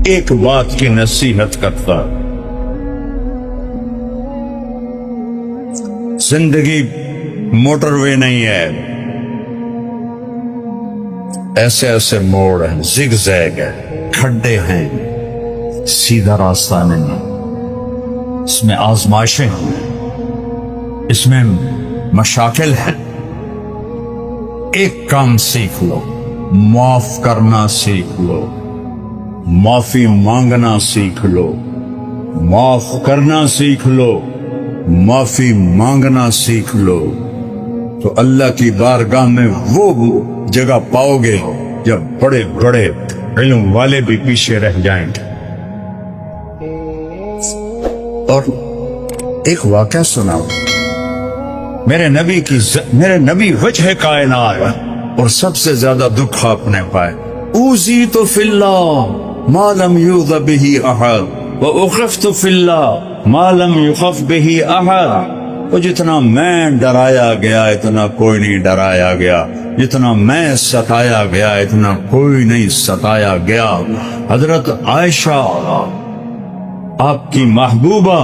ایک بات کی نصیحت کرتا، زندگی موٹر وے نہیں ہے، ایسے ایسے موڑ ہیں، زگ زیگ ہے، کھڈے ہیں، سیدھا راستہ نہیں، اس میں آزمائشیں ہیں، اس میں مشاکل ہیں۔ ایک کام سیکھ لو، معاف کرنا سیکھ لو، معافی مانگنا سیکھ لو، معاف کرنا سیکھ لو، معافی مانگنا سیکھ لو، تو اللہ کی بارگاہ میں وہ جگہ پاؤ گے جب بڑے بڑے علم والے بھی پیچھے رہ جائیں گے۔ اور ایک واقعہ سناؤ، میرے نبی وجہ کائنات، اور سب سے زیادہ دکھ آپ نے پائے، اوذیت فی اللہ ما لم یؤذ بہ احد واخفت فی اللہ ما لم یخف بہ احد۔ وہ جتنا میں ڈرایا گیا اتنا کوئی نہیں ڈرایا گیا، جتنا میں ستایا گیا اتنا کوئی نہیں ستایا گیا۔ حضرت عائشہ آپ کی محبوبہ،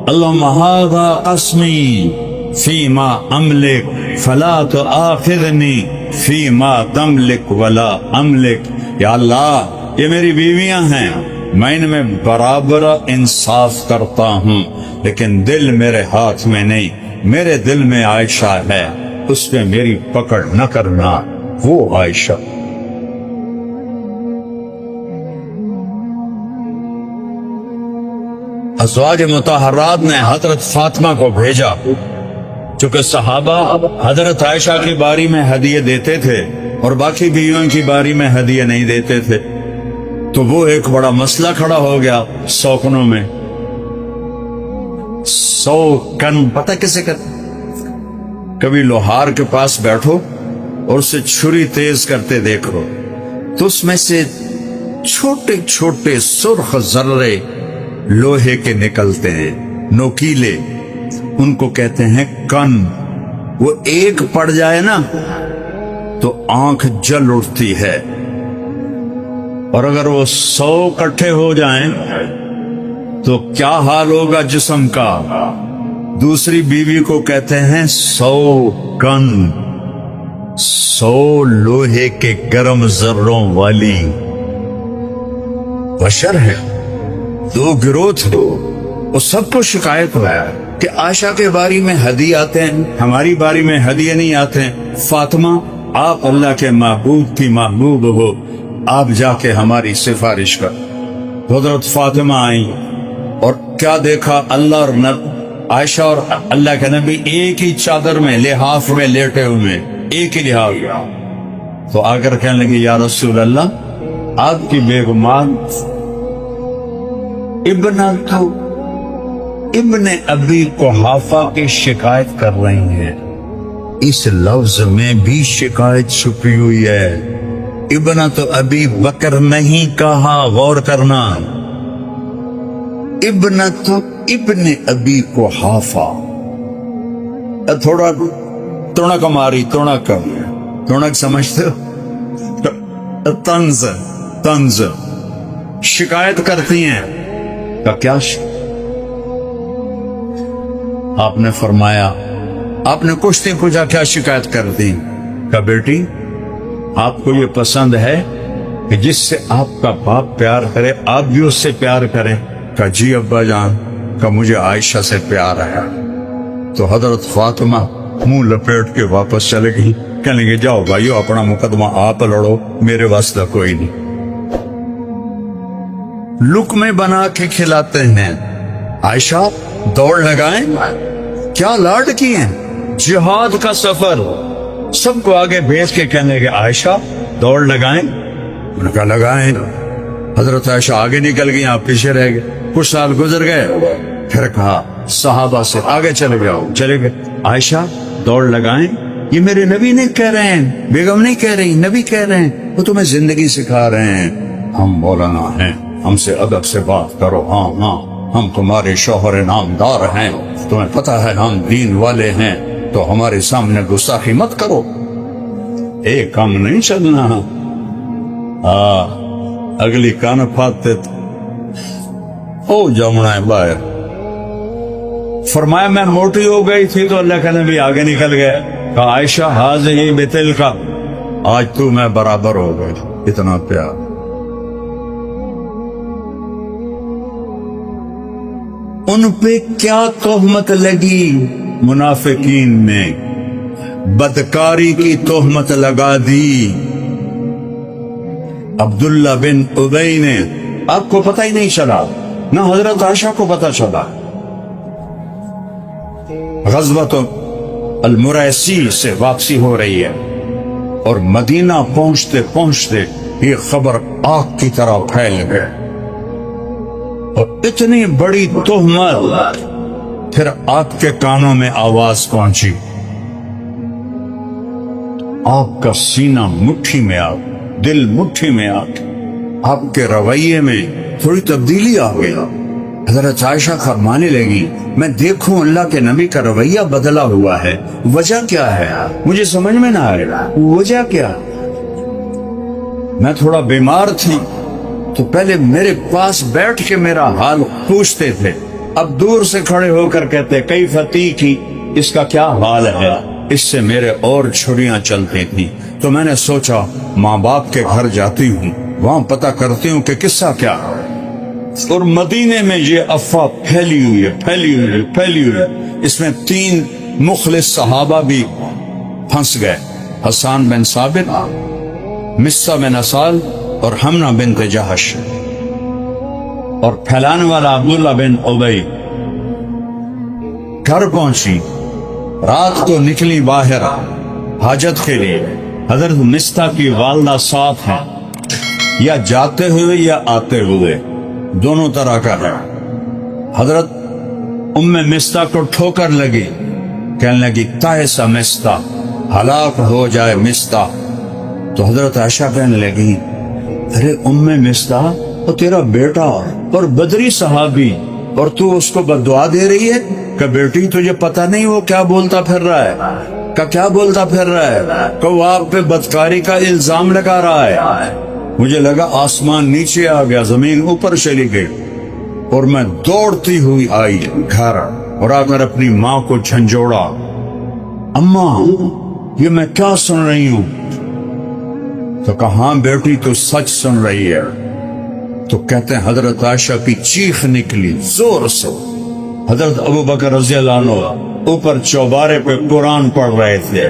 اللہم ھذا قسمی فیما املک فلا تؤاخذنی فیما تملک ولا املک۔ یا اللہ، یہ میری بیویاں ہیں، میں ان میں برابر انصاف کرتا ہوں، لیکن دل میرے ہاتھ میں نہیں، میرے دل میں عائشہ ہے، اس پہ میری پکڑ نہ کرنا۔ وہ عائشہ ازواج مطہرات نے حضرت فاطمہ کو بھیجا، چونکہ صحابہ حضرت عائشہ کی باری میں ہدیے دیتے تھے اور باقی بیویوں کی باری میں ہدیے نہیں دیتے تھے، تو وہ ایک بڑا مسئلہ کھڑا ہو گیا سوکنوں میں۔ 100 کن پتہ کسے کہتے؟ کبھی لوہار کے پاس بیٹھو اور اسے چھری تیز کرتے دیکھو تو اس میں سے چھوٹے چھوٹے سرخ ذرے لوہے کے نکلتے ہیں، نوکیلے، ان کو کہتے ہیں کن۔ وہ ایک پڑ جائے نا تو آنکھ جل اٹھتی ہے، اور اگر وہ 100 اکٹھے ہو جائیں تو کیا حال ہوگا جسم کا؟ دوسری بیوی کو کہتے ہیں 100 کن، 100 لوہے کے گرم ذروں والی بشر ہے۔ 2 گروہ تھے، وہ سب کو شکایت ہوا کہ عائشہ کے باری میں ہدیے آتے ہیں، ہماری باری میں ہدیے نہیں آتے ہیں۔ فاطمہ، آپ اللہ کے محبوب کی محبوب ہو، آپ جا کے ہماری سفارش کر۔ حضرت فاطمہ آئیں اور کیا دیکھا، اللہ اور عائشہ اور اللہ کے نبی ایک ہی چادر میں، لحاف میں لیٹے ہوئے، ایک ہی لحاف۔ تو آ کر کہنے لگی، یا رسول اللہ، آپ کی بیگمان ابن ابی قحافہ کی شکایت کر رہی ہیں۔ اس لفظ میں بھی شکایت چھپی ہوئی ہے، ابنۃ ابی بکر نہیں کہا، غور کرنا، ابنۃ ابن ابی قحافہ۔ تھوڑا تونک ماری، تونک سمجھتے ہو؟ طنز شکایت کرتی ہیں کا کیا آپ نے فرمایا، آپ نے کچھ نہیں پوچھا کیا شکایت کرتی؟ کہ بیٹی، آپ کو یہ پسند ہے کہ جس سے آپ کا باپ پیار کرے آپ بھی اس سے پیار کریں؟ کہ جی ابا جان، کہ مجھے عائشہ سے پیار ہے۔ تو حضرت فاطمہ منہ لپیٹ کے واپس چلے گئی، کہنے لگے، جاؤ بھائیو، اپنا مقدمہ آپ لڑو، میرے واسطہ کوئی نہیں۔ لقمے بنا کے کھلاتے ہیں، عائشہ دوڑ لگائیں، کیا لاڈ کی ہیں، جہاد کا سفر، سب کو آگے بھیج کے کہنے لگے، عائشہ دوڑ لگائیں؟ انہوں نے کہا لگائیں۔ حضرت عائشہ آگے نکل گئی، آپ پیچھے رہ گئے۔ کچھ سال گزر گئے، پھر کہا صحابہ سے، آگے چلے گئے، عائشہ دوڑ لگائیں؟ یہ میرے نبی نہیں کہہ رہے ہیں، بیگم نہیں کہہ رہی، نبی کہہ رہے ہیں، وہ تمہیں زندگی سکھا رہے ہیں۔ ہم مولانا ہیں، ہم سے ادب سے بات کرو۔ ہاں، ہم تمہارے شوہر نامدار ہیں، تمہیں پتہ ہے ہم دین والے ہیں، تو ہمارے سامنے گستاخی مت کرو، ایک کام نہیں چلنا۔ اگلی کان پھاتے او جمنا ہے باہر. فرمایا میں موٹی ہو گئی تھی تو اللہ کے نبی آگے نکل گئے. کہا عائشہ ہاذہ بتل کا، آج تو میں برابر ہو گئی. اتنا پیار. ان پہ کیا تہمت لگی؟ منافقین نے بدکاری کی تہمت لگا دی. عبداللہ بن ابی نے، آپ کو پتہ ہی نہیں چلا، نہ حضرت عائشہ کو پتہ چلا. غزوۃ المریسی سے واپسی ہو رہی ہے اور مدینہ پہنچتے پہنچتے یہ خبر آگ کی طرح پھیل گئے اور اتنی بڑی تہمت. پھر آپ کے کانوں میں آواز پہنچی. آپ کا سینہ مٹھی میں آ، دل مٹھی میں آ، آپ کے رویے میں تھوڑی تبدیلی آ گئی. حضرت عائشہ فرمانے لگی میں دیکھوں اللہ کے نبی کا رویہ بدلا ہوا ہے، وجہ کیا ہے؟ مجھے سمجھ میں نہ آئے وجہ کیا. میں تھوڑا بیمار تھی تو پہلے میرے پاس بیٹھ کے میرا حال پوچھتے تھے، اب دور سے کھڑے ہو کر کہتے کئی فتح کی، اس کا کیا حال ہے. اس سے میرے اور چھڑیاں چلتی تھیں تو میں نے سوچا ماں باپ کے گھر جاتی ہوں، وہاں پتہ کرتی ہوں کہ قصہ کیا. اور مدینے میں یہ افواہ پھیلی ہوئی ہے. اس میں 3 مخلص صحابہ بھی پھنس گئے، حسان بن ثابت، مصعب بن اسال اور حمنہ بنت جہش. اور پھیلانے والا عبداللہ بن ابی. گھر پہنچی، رات کو نکلی باہر حاجت کے لیے. حضرت مصطح کی والدہ ساتھ ہیں، یا جاتے ہوئے یا آتے ہوئے، دونوں طرح کا ہے. حضرت مصطح کو ٹھوکر لگی، کہنے لگی تائس مصطح، ہلاک ہو جائے مصطح. تو حضرت عائشہ کہنے لگی ارے مصطح وہ تیرا بیٹا اور بدری صحابی، اور تو اس کو بددعا دے رہی ہے کہ بیٹی تجھے پتہ نہیں وہ کیا بولتا پھر رہا ہے، کیا بولتا پھر رہا ہے، کہ وہ آپ پہ بدکاری کا الزام لگا رہا ہے. مجھے لگا آسمان نیچے آ گیا، زمین اوپر چلی گئی، اور میں دوڑتی ہوئی آئی گھر اور آ کر اپنی ماں کو جھنجھوڑا. اماں یہ میں کیا سن رہی ہوں؟ تو کہاں بیٹی تو سچ سن رہی ہے. تو کہتے ہیں حضرت عائشہ کی چیخ نکلی زور سے. حضرت ابوبکر رضی اللہ عنہ اوپر چوبارے پہ قرآن پڑھ رہے تھے،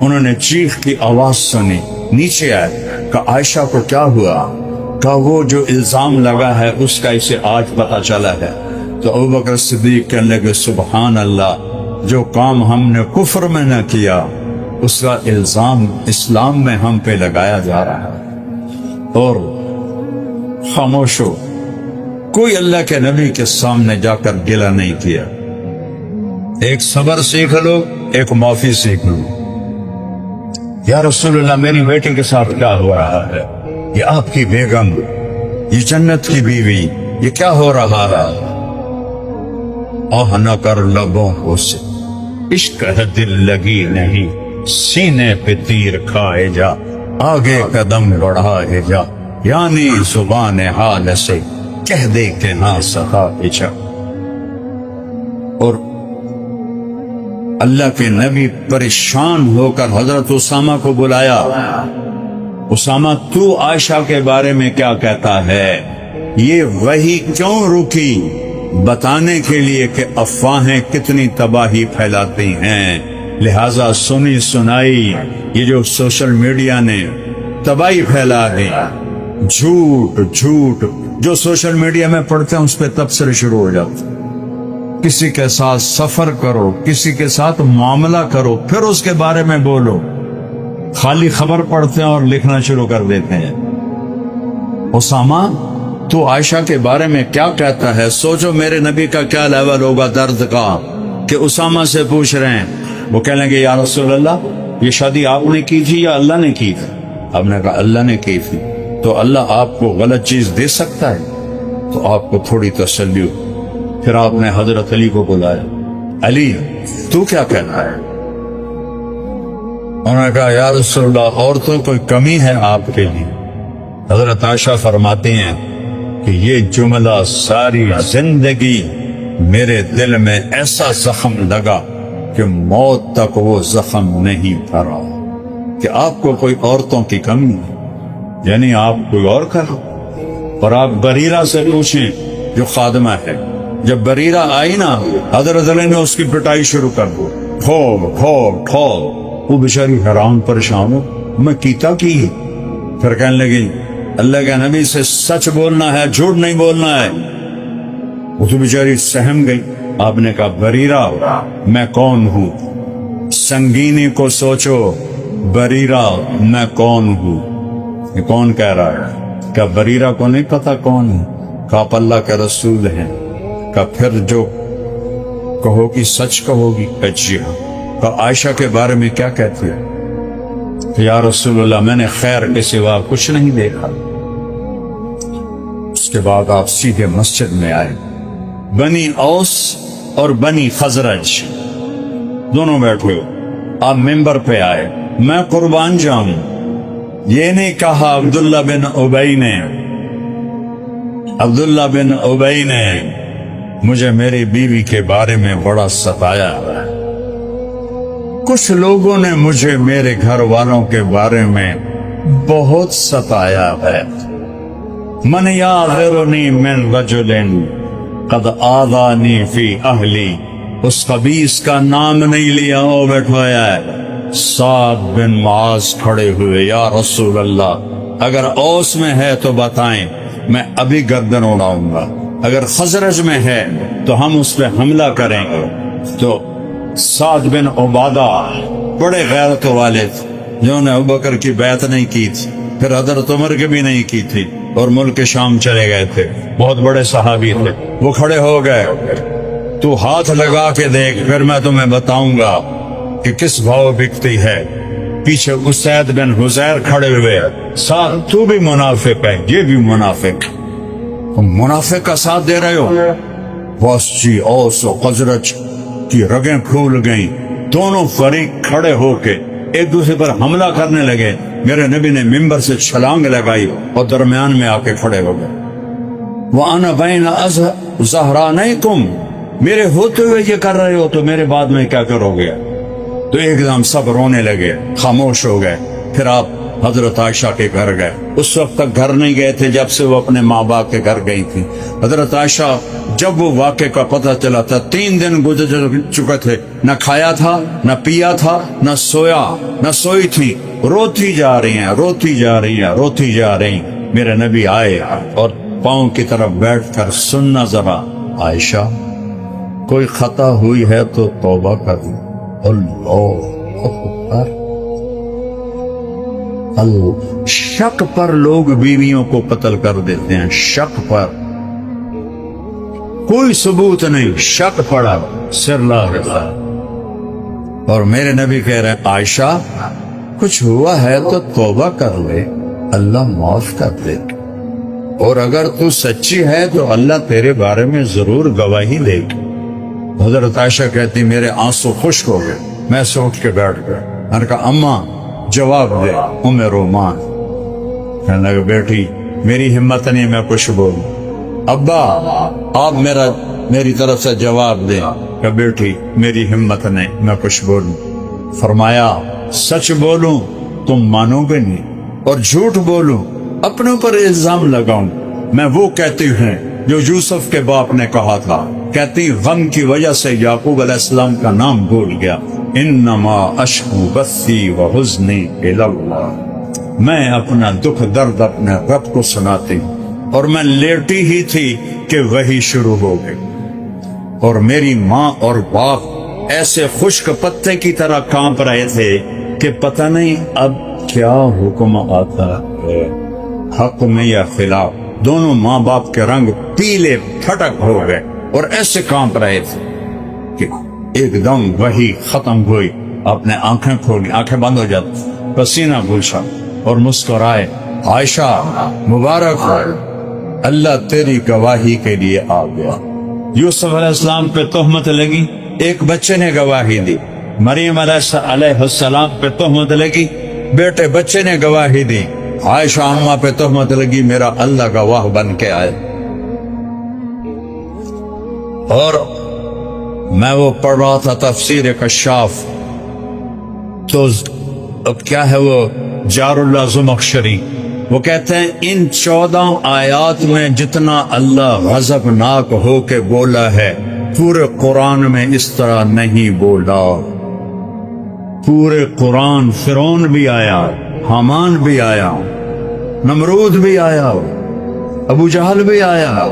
انہوں نے چیخ کی آواز سنی، نیچے آئے کہ عائشہ کو کیا ہوا؟ کہ وہ جو الزام لگا ہے اس کا اسے آج پتہ چلا ہے. تو ابوبکر صدیق کہنے لگے سبحان اللہ، جو کام ہم نے کفر میں نہ کیا اس کا الزام اسلام میں ہم پہ لگایا جا رہا ہے. اور خاموش ہو، کوئی اللہ کے نبی کے سامنے جا کر گلہ نہیں کیا. ایک صبر سیکھ لو، ایک معافی سیکھ لو. یا رسول اللہ میری بیٹی کے ساتھ کیا ہو رہا ہے، یہ آپ کی بیگم، یہ جنت کی بیوی، یہ کیا ہو رہا ہے؟ آہ نہ کر لبوں کو سے، عشق ہے دل لگی نہیں، سینے پہ تیر کھائے جا، آگے قدم بڑھائے جا، یعنی زبان حال سے کہہ دے کہ نہ سکا اچھا. اور اللہ کے نبی پریشان ہو کر حضرت اسامہ کو بلایا. اسامہ تو عائشہ کے بارے میں کیا کہتا ہے؟ یہ وحی کیوں رکی؟ بتانے کے لیے کہ افواہیں کتنی تباہی پھیلاتی ہیں. لہذا سنی سنائی یہ جو سوشل میڈیا نے تباہی پھیلا دی، جھوٹ جو سوشل میڈیا میں پڑھتے ہیں اس پہ تبصرے شروع ہو جاتے. کسی کے ساتھ سفر کرو، کسی کے ساتھ معاملہ کرو، پھر اس کے بارے میں بولو. خالی خبر پڑھتے ہیں اور لکھنا شروع کر دیتے ہیں. اسامہ تو عائشہ کے بارے میں کیا کہتا ہے؟ سوچو میرے نبی کا کیا لیول ہوگا درد کا کہ اسامہ سے پوچھ رہے ہیں. وہ کہنے لگے یا رسول اللہ یہ شادی آپ نے کی تھی یا اللہ نے کی تھی؟ آپ نے کہا اللہ نے کی تھی. تو اللہ آپ کو غلط چیز دے سکتا ہے؟ تو آپ کو تھوڑی تسلی ہو. پھر آپ نے حضرت علی کو بلایا. علی تو کیا کہنا ہے؟ انہوں نے کہا یا رسول اللہ عورتوں کوئی کمی ہے آپ کے لیے؟ حضرت عائشہ فرماتی ہیں کہ یہ جملہ ساری زندگی میرے دل میں ایسا زخم لگا کہ موت تک وہ زخم نہیں بھرا، کہ آپ کو کوئی عورتوں کی کمی ہے، یعنی آپ کوئی اور کرو۔ اور آپ بریرہ سے پوچھیں جو خادمہ ہے، جب بریرہ آئی نا، حضرت علی نے اس کی پٹائی شروع کر دی، ٹھوک ٹھوک ٹھوک۔ وہ بیچاری حیران پریشان ہو، میں کیتا کی؟ پھر کہنے لگی اللہ کے نبی سے سچ بولنا ہے، جھوٹ نہیں بولنا ہے۔ وہ تو بیچاری سہم گئی۔ آپ نے کہا بریرہ میں کون ہوں؟ سنگینی کو سوچو، بریرہ میں کون ہوں؟ یہ کون کہہ رہا ہے؟ کیا بریرہ کو نہیں پتا کون ہے؟ کہ آپ اللہ کے رسول ہیں۔ کہ پھر جو کہو گی سچ کہو گی؟ جی ہاں۔ کہ عائشہ کے بارے میں کیا کہتی ہے؟ کہ یا رسول اللہ میں نے خیر کے سوا کچھ نہیں دیکھا۔ اس کے بعد آپ سیدھے مسجد میں آئے، بنی اوس اور بنی خزرج دونوں بیٹھے، آپ ممبر پہ آئے، میں قربان جاؤں، یہ نہیں کہا عبداللہ بن ابی نے، عبداللہ بن ابی نے مجھے میری بیوی کے بارے میں بڑا ستایا ہے، کچھ لوگوں نے مجھے میرے گھر والوں کے بارے میں بہت ستایا ہے، من یعذرنی من رجل قد آذانی فی اہلی، اس خبیث کا نام نہیں لیا، وہ بیٹھوایا ہے۔ سعد بن معاذ کھڑے ہوئے، یا رسول اللہ اگر اوس میں ہے تو بتائیں، میں ابھی گردن اڑاؤں گا، اگر خزرج میں ہے تو ہم اس پہ حملہ کریں گے۔ تو سعد بن عبادہ بڑے غیرت والے تھے، جنہوں نے ابوبکر کی بیعت نہیں کی تھی، پھر حضرت عمر کی بھی نہیں کی تھی، اور ملک شام چلے گئے تھے، بہت بڑے صحابی تھے۔ وہ کھڑے ہو گئے، تو ہاتھ لگا کے دیکھ، پھر میں تمہیں بتاؤں گا کہ کس بھاؤ بکتی ہے۔ پیچھے اسید بن حزیر کھڑے ہوئے، تو بھی منافق ہے، یہ بھی منافق، تم منافق کا ساتھ دے رہے ہو۔ بس جی اوس و خزرج کی رگیں پھول گئیں، دونوں فریق کھڑے ہو کے ایک دوسرے پر حملہ کرنے لگے۔ میرے نبی نے ممبر سے چھلانگ لگائی اور درمیان میں آ کے کھڑے ہو گئے۔ وَأَنَا بَيْنَ ظَهْرَانَيْكُمْ، میرے ہوتے ہوئے یہ کر رہے ہو تو میرے بعد میں کیا کرو گے؟ تو ایک دم سب رونے لگے، خاموش ہو گئے۔ پھر آپ حضرت عائشہ کے گھر گئے، اس وقت تک گھر نہیں گئے تھے جب سے وہ اپنے ماں باپ کے گھر گئی تھی۔ حضرت عائشہ جب وہ واقعے کا پتہ چلا تھا، 3 دن گزر چکے تھے، نہ کھایا تھا، نہ پیا تھا، نہ سویا، نہ سوئی تھی، روتی جا رہی ہیں، روتی جا رہی ہیں، روتی جا رہی ہیں۔ میرے نبی آئے اور پاؤں کی طرف بیٹھ کر، سننا ذرا عائشہ، کوئی خطا ہوئی ہے تو توبہ کر دو۔ اللہ اکبر۔ شک پر لوگ بیویوں کو قتل کر دیتے ہیں، شک پر، کوئی ثبوت نہیں، شک پڑا، سر لا رہا۔ اور میرے نبی کہہ رہے ہیں عائشہ کچھ ہوا ہے تو توبہ کر لے، اللہ معاف کر دے، اور اگر تو سچی ہے تو اللہ تیرے بارے میں ضرور گواہی دے گی۔ حضرت عائشہ کہتی میرے آنسو خشک ہو گئے، میں سے اٹھ کے بیٹھ گیا۔ میں نے کہا اماں جواب دے، ام رومان۔ کہنے لگا بیٹی میری ہمت نہیں میں کچھ بولوں۔ ابا آپ میری طرف سے جواب دیں۔ کہ بیٹی میری ہمت نہیں میں کچھ بولوں۔ فرمایا سچ بولوں تم مانو گے نہیں، اور جھوٹ بولوں اپنے اوپر الزام لگاؤں، میں وہ کہتی ہوں جو یوسف کے باپ نے کہا تھا، کہتی غم کی وجہ سے یعقوب علیہ السلام کا نام بھول گیا، انما اشکو بثی وحزنی الی اللہ، میں اپنا دکھ درد اپنے رب کو سناتی ہوں، اور میں لیٹی ہی تھی کہ وہی شروع ہو گئی، اور میری ماں اور باپ ایسے خشک پتے کی طرح کانپ رہے تھے کہ پتہ نہیں اب کیا حکم آتا ہے، حق میں یا خلاف۔ دونوں ماں باپ کے رنگ پیلے پھٹک ہو گئے اور ایسے کانپ رہے تھے کہ ایک دم وہی ختم ہوئی۔ آپ نے آنکھیں کھولی، آنکھیں بند ہو جاتی، پسینہ پوچھا اور مسکرائے، عائشہ مبارک ہو، اللہ تیری گواہی کے لیے آ گیا۔ یوسف علیہ السلام پہ تہمت لگی، ایک بچے نے گواہی دی۔ مریم علیہ السلام پہ تہمت لگی، بیٹے بچے نے گواہی دی۔ عائشہ اماں پہ تہمت لگی میرا اللہ کا واہ بن کے آئے، اور میں وہ پڑھ رہا تھا تفسیر کشاف، تو اب کیا ہے وہ جار اللہ زمخشری، وہ کہتے ہیں ان 14 آیات میں جتنا اللہ غضبناک ہو کے بولا ہے پورے قرآن میں اس طرح نہیں بولا۔ پورے قرآن فرعون بھی آیا، حامان بھی آیا، نمرود بھی آیا، ابو جہل بھی آیا،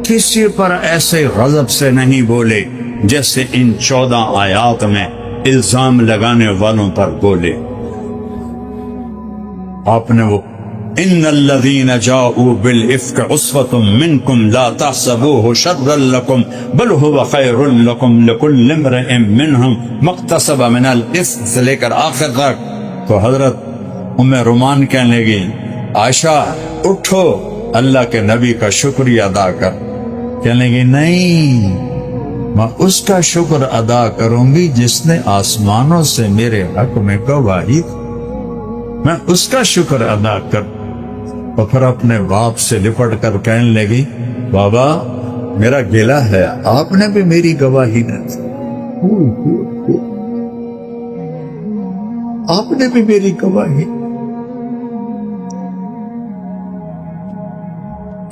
کسی پر ایسے غضب سے نہیں بولے جیسے ان 14 آیات میں الزام لگانے والوں پر بولے۔ آپ نے وہ ان الذين جاءوا بالافك عصبة منكم لا تحسبوه شرا لكم بل هو خير لكم لكل امرئ منهم ما اكتسب من الاثم سے لے کر آخر تک، تو حضرت ام رومان کہنے لگی عائشہ اٹھو اللہ کے نبی کا شکریہ ادا کر، کہنے لگی نہیں، میں اس کا شکر ادا کروں گی جس نے آسمانوں سے میرے حق میں گواہی، میں اس کا شکر ادا کر۔ اور پھر اپنے باپ سے لپٹ کر کہنے لگی بابا میرا گلہ ہے، آپ نے بھی میری گواہی نہ دی، آپ نے بھی میری گواہی۔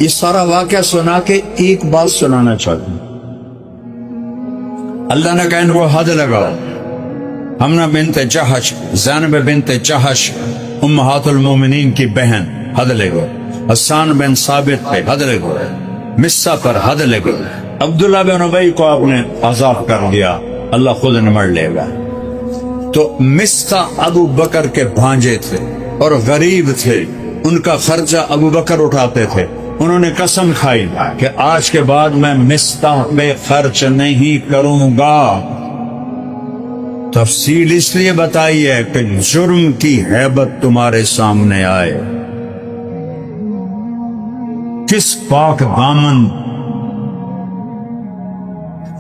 یہ سارا واقعہ سنا کے ایک بات سنانا چاہتا ہوں، اللہ نے کہا ان کو حد لگاؤ۔ حمنہ بنت جہش، زینب بنت جہش امہات المومنین کی بہن، حد لگو، حسان بن ثابت پہ حد لگو، مصہ پر حد لگو، عبداللہ بن ابی کو آپ نے عذاب کر دیا، اللہ خود نمڑ لے گا۔ تو مصہ ابو بکر کے بھانجے تھے اور غریب تھے، ان کا خرچہ ابو بکر اٹھاتے تھے، انہوں نے قسم کھائی کہ آج کے بعد میں مصہ پہ خرچ نہیں کروں گا۔ تفصیل اس لیے بتائی ہے کہ جرم کی ہیبت تمہارے سامنے آئے۔ کس پاک دامن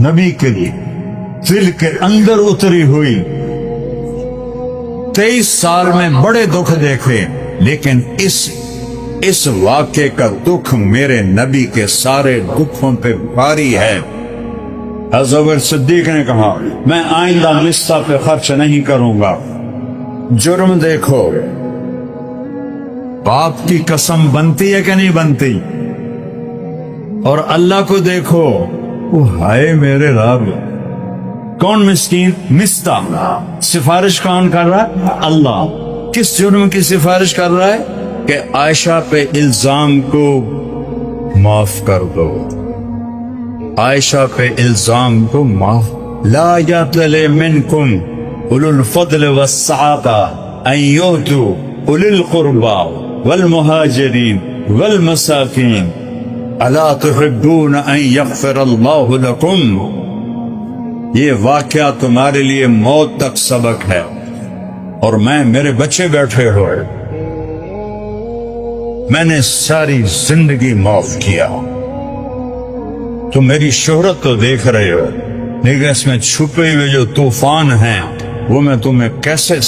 نبی کے لیے دل کے اندر اتری ہوئی، 23 سال میں بڑے دکھ دیکھے، لیکن اس واقعے کا دکھ میرے نبی کے سارے دکھوں پہ بھاری ہے۔ حضرت صدیق نے کہا میں آئندہ مصہ پہ خرچ نہیں کروں گا۔ جرم دیکھو، باپ کی قسم بنتی ہے کہ نہیں بنتی، اور اللہ کو دیکھو، وہ ہائے میرے رب، کون مسکین؟ مصہ۔ سفارش کون کر رہا ہے؟ اللہ۔ کس جرم کی سفارش کر رہا ہے؟ کہ عائشہ پہ الزام کو معاف کر دو، عائشہ پہ الزام کو معاف۔ لا یطل منکم اولو الفضل والسعة ان یؤتوا اولی القربى والمہاجرین والمساکین الا تحبون ان یغفر اللہ لکم۔ یہ واقعہ تمہارے لیے موت تک سبق ہے، اور میرے بچے بیٹھے ہوئے، میں نے ساری زندگی معاف کیا، تو میری شہرت تو دیکھ رہے ہو، لیکن اس میں چھپے ہوئے جو طوفان ہیں وہ میں تمہیں کیسے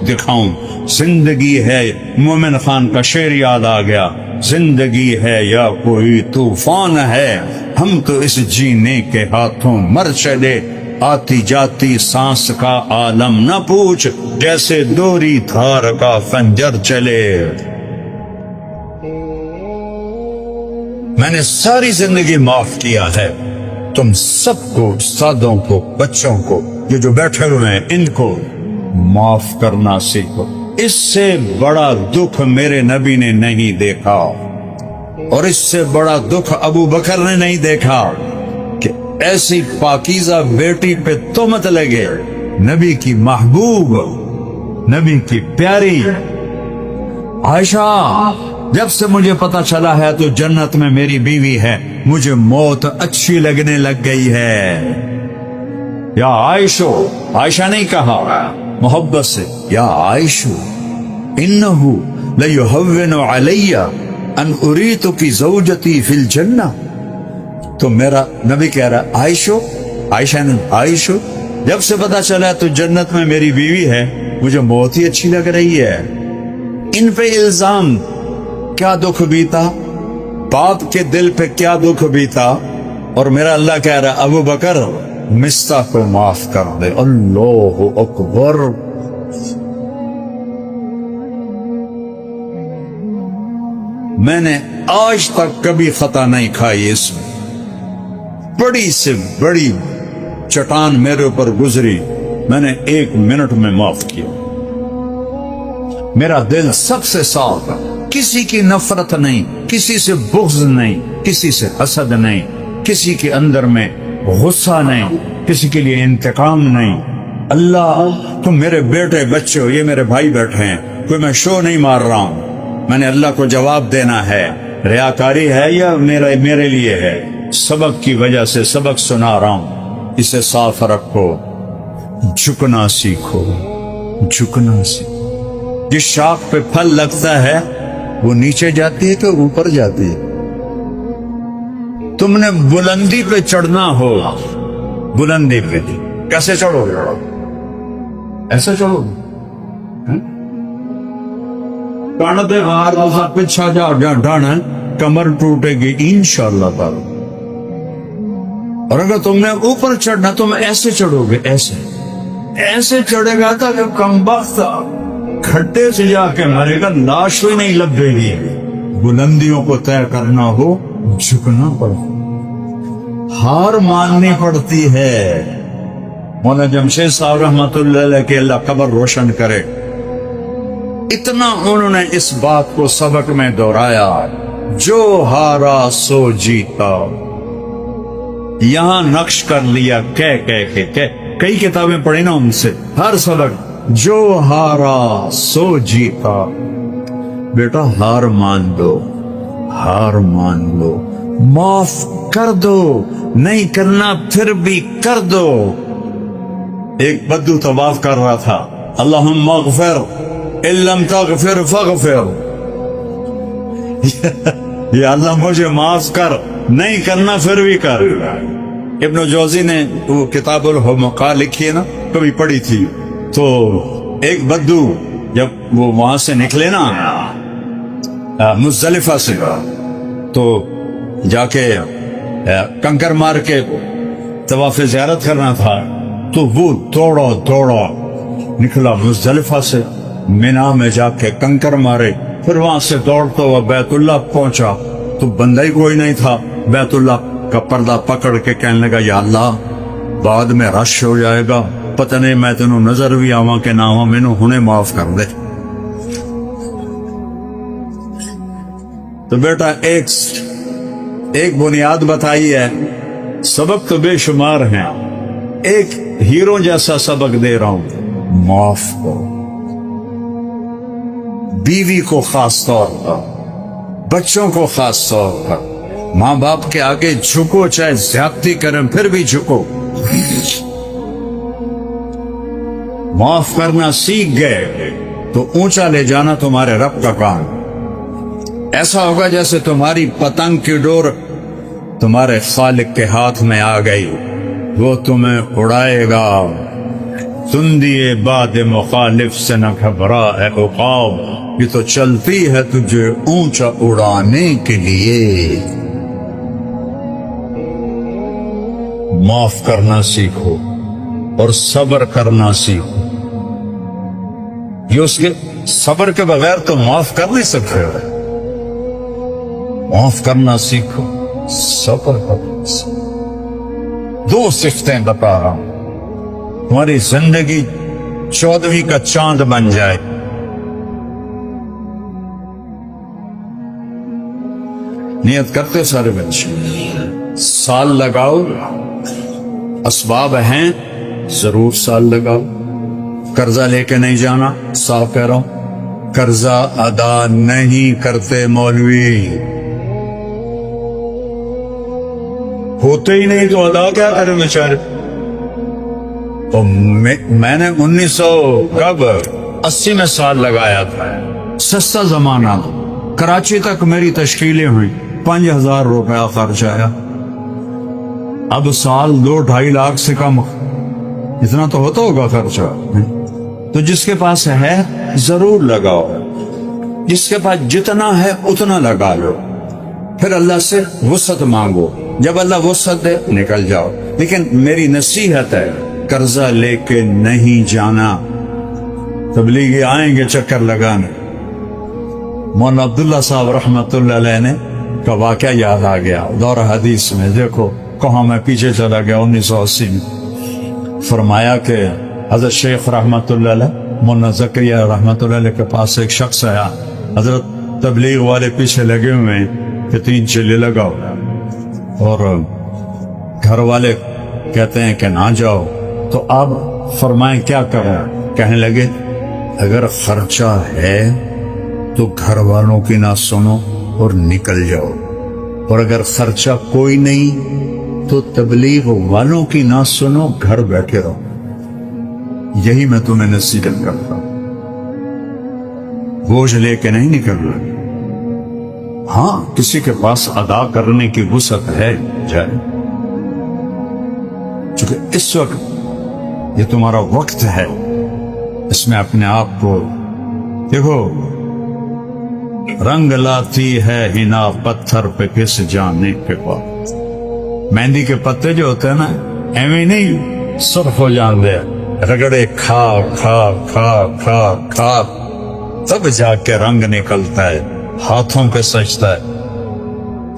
دکھاؤں۔ زندگی ہے، مومن خان کا شعر یاد آ گیا، زندگی ہے یا کوئی طوفان ہے، ہم تو اس جینے کے ہاتھوں مر چلے، آتی جاتی سانس کا عالم نہ پوچھ، جیسے دوری دھار کا خنجر چلے۔ میں نے ساری زندگی معاف کیا ہے، تم سب کو، استادوں کو، بچوں کو، یہ جو بیٹھے ہوئے ہیں، ان کو معاف کرنا سیکھو۔ اس سے بڑا دکھ میرے نبی نے نہیں دیکھا، اور اس سے بڑا دکھ ابو بکر نے نہیں دیکھا کہ ایسی پاکیزہ بیٹی پہ تہمت لگے، نبی کی محبوب، نبی کی پیاری عائشہ۔ جب سے مجھے پتا چلا ہے تو جنت میں میری بیوی ہے، مجھے موت اچھی لگنے لگ گئی ہے۔ یا عائشو، عائشہ نہیں کہا، محبت سے، یا عائشو انہو لیہون علی ان اریتک زوجتی فی الجنہ۔ تو میرا نبی کہہ رہا عائشو، عائشہ نے عائشو، جب سے پتا چلا تو جنت میں میری بیوی ہے، مجھے موت ہی اچھی لگ رہی ہے۔ ان پہ الزام کیا دکھ بیتا، باپ کے دل پہ کیا دکھ بیتا، اور میرا اللہ کہہ رہا ابو بکر مستہ کو معاف کر دے۔ اللہ اکبر۔ میں نے آج تک کبھی خطا نہیں کھائی، اس میں بڑی سے بڑی چٹان میرے اوپر گزری، میں نے 1 منٹ میں معاف کیا۔ میرا دل سب سے صاف ہے، کسی کی نفرت نہیں، کسی سے بغض نہیں، کسی سے حسد نہیں، کسی کے اندر میں غصہ نہیں، کسی کے لیے انتقام نہیں۔ اللہ تم میرے بیٹے بچے ہو، یہ میرے بھائی بیٹھے ہیں، کوئی میں شو نہیں مار رہا ہوں، میں نے اللہ کو جواب دینا ہے۔ ریاکاری ہے یا میرے لیے ہے؟ سبق کی وجہ سے سبق سنا رہا ہوں، اسے صاف رکھو، جھکنا سیکھو، جھکنا سیکھو۔ جس شاخ پہ پھل لگتا ہے وہ نیچے جاتی ہے کہ اوپر جاتی ہے؟ تم نے بلندی پہ چڑھنا ہو، بلندی پہ کیسے چڑھو گے؟ ایسے چڑھو گے؟ کانتے باہر پیچھا جا ڈانا، کمر ٹوٹے گی انشاءاللہ تعالی۔ اور اگر تم نے اوپر چڑھنا تم ایسے چڑھو گے، ایسے چڑھے گا تھا کہ کمبخت کھڈے سے جا کے مرے گا، لاش ہی نہیں لبے گی۔ بلندیوں کو طے کرنا ہو جھکنا پڑتا، ہار ماننی پڑتی ہے۔ مولانا جمشید صاحب رحمۃ اللہ علیہ کے اللہ قبر روشن کرے، اتنا انہوں نے اس بات کو سبق میں دہرایا، جو ہارا سو جیتا۔ یہاں نقش کر لیا کئی کتابیں پڑھی نا ان سے، ہر سبق جو ہارا سو جیتا۔ بیٹا ہار مان دو، ہار مان لو، معاف کر دو، نہیں کرنا پھر بھی کر دو۔ ایک بدو طواف کر رہا تھا، اللہم اغفر ان لم تغفر فاغفر، یا اللہ مجھے معاف کر، نہیں کرنا پھر بھی کر۔ ابن جوزی نے وہ کتاب الحمقاء لکھی ہے نا، کبھی پڑھی تھی، تو ایک بدو جب وہ وہاں سے نکلے نا مزدلفہ سے، تو جا کے کنکر مار کے طواف زیارت کرنا تھا، تو وہ دوڑا نکلا مزدلفہ سے، مینا میں جا کے کنکر مارے، پھر وہاں سے دوڑتا ہوا بیت اللہ پہنچا، تو بندہ ہی کوئی نہیں تھا۔ بیت اللہ کا پردہ پکڑ کے کہنے لگا یا اللہ بعد میں رش ہو جائے گا، پتہ نہیں میں تینوں نظر بھی آواں کہ نہ آواں، مینوں ہنے معاف کر دے۔ تو بیٹا ایک بنیاد بتائی ہے، سبق تو بے شمار ہیں، ایک ہیرو جیسا سبق دے رہا ہوں، معاف کرو۔ بیوی کو خاص طور پر، بچوں کو خاص طور پر، ماں باپ کے آگے جھکو، چاہے زیادتی کریں پھر بھی جھکو۔ معاف کرنا سیکھ گئے تو اونچا لے جانا تمہارے رب کا کام۔ ایسا ہوگا جیسے تمہاری پتنگ کی ڈور تمہارے خالق کے ہاتھ میں آ گئی، وہ تمہیں اڑائے گا۔ تندیے باد مخالف سے نہ گھبرا اے عقاب، یہ تو چلتی ہے تجھے اونچا اڑانے کے لیے۔ معاف کرنا سیکھو اور صبر کرنا سیکھو، یہ اس کے صبر کے بغیر تو معاف کر نہیں سکتے ہو۔ معاف کرنا سیکھو، صبر کرنا سیکھو۔ 2 صفتیں بتا رہا ہوں، تمہاری زندگی 14ویں کا چاند بن جائے۔ نیت کرتے سارے بچے، سال لگاؤ، اسباب ہیں ضرور سال لگاؤ، قرضہ لے کے نہیں جانا، صاف کہہ رہا ہوں، قرضہ ادا نہیں کرتے مولوی، ہوتے ہی نہیں تو ادا کیا کریں بیچارے۔ تو میں نے 1980 میں سال لگایا تھا، سستا زمانہ، کراچی تک میری تشکیلیں ہوئی، 5000 روپیہ خرچ آیا۔ اب سال 2-2.5 لاکھ سے کم، اتنا تو ہوتا ہوگا خرچہ۔ تو جس کے پاس ہے ضرور لگاؤ، جس کے پاس جتنا ہے اتنا لگا لو، پھر اللہ سے وسعت مانگو، جب اللہ وسعت دے نکل جاؤ۔ لیکن میری نصیحت ہے قرضہ لے کے نہیں جانا۔ تبلیغی آئیں گے چکر لگانے۔ مولانا عبداللہ صاحب رحمت اللہ علیہ نے کا واقعہ یاد آ گیا دور حدیث میں، دیکھو کہاں میں پیچھے چلا گیا 1980 میں۔ فرمایا کہ حضرت شیخ رحمت اللہ علیہ مولانا زکریا رحمت اللہ علیہ کے پاس ایک شخص آیا، حضرت تبلیغ والے پیچھے لگے ہوئے ہیں کہ 3 چلے لگاؤ، اور گھر والے کہتے ہیں کہ نہ جاؤ، تو آپ فرمائیں کیا کریں؟ کہنے لگے اگر خرچہ ہے تو گھر والوں کی نہ سنو اور نکل جاؤ، اور اگر خرچہ کوئی نہیں تو تبلیغ والوں کی نہ سنو، گھر بیٹھے رہو۔ یہی میں تمہیں نصیحت کرتا ہوں، بوجھ لے کے نہیں نکلنا۔ ہاں کسی کے پاس ادا کرنے کی وسعت ہے جائے، چونکہ اس وقت یہ تمہارا وقت ہے، اس میں اپنے آپ کو دیکھو۔ رنگ لاتی ہے ہنا پتھر پہ کس جانے کے بعد، مہندی کے پتے جو ہوتے ہیں نا ایویں نہیں سرخ ہو جان دے، رگڑے کھا کھا کھا کھا کھا تب جا کے رنگ نکلتا ہے، ہاتھوں پہ سجتا ہے،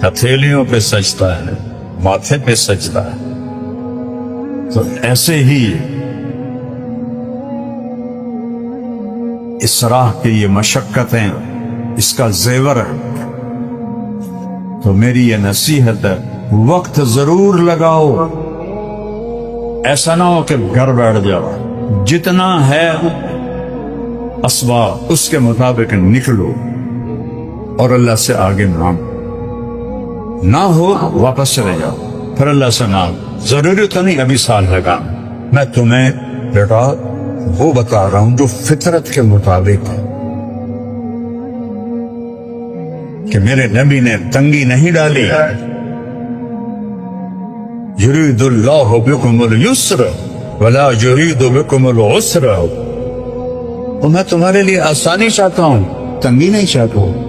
ہتھیلیوں پہ سجتا ہے، ماتھے پہ سجتا ہے۔ تو ایسے ہی اس راہ کی یہ مشقتیں، اس کا زیور ہے۔ تو میری یہ نصیحت ہے وقت ضرور لگاؤ، ایسا نہ ہو کہ گھر بیٹھ جاؤ، جتنا ہے اسباب اس کے مطابق نکلو اور اللہ سے آگے مانگو، نہ ہو واپس چلے جاؤ، پھر اللہ سے مانگو۔ ضروری تو نہیں ابھی سال لگا، میں تمہیں بیٹا وہ بتا رہا ہوں جو فطرت کے مطابق ہے، کہ میرے نبی نے تنگی نہیں ڈالی، یرید اللہ بکم اليسر ولا یرید بکم العسر، اور میں تمہارے لیے آسانی چاہتا ہوں، تنگی نہیں چاہتا ہوں۔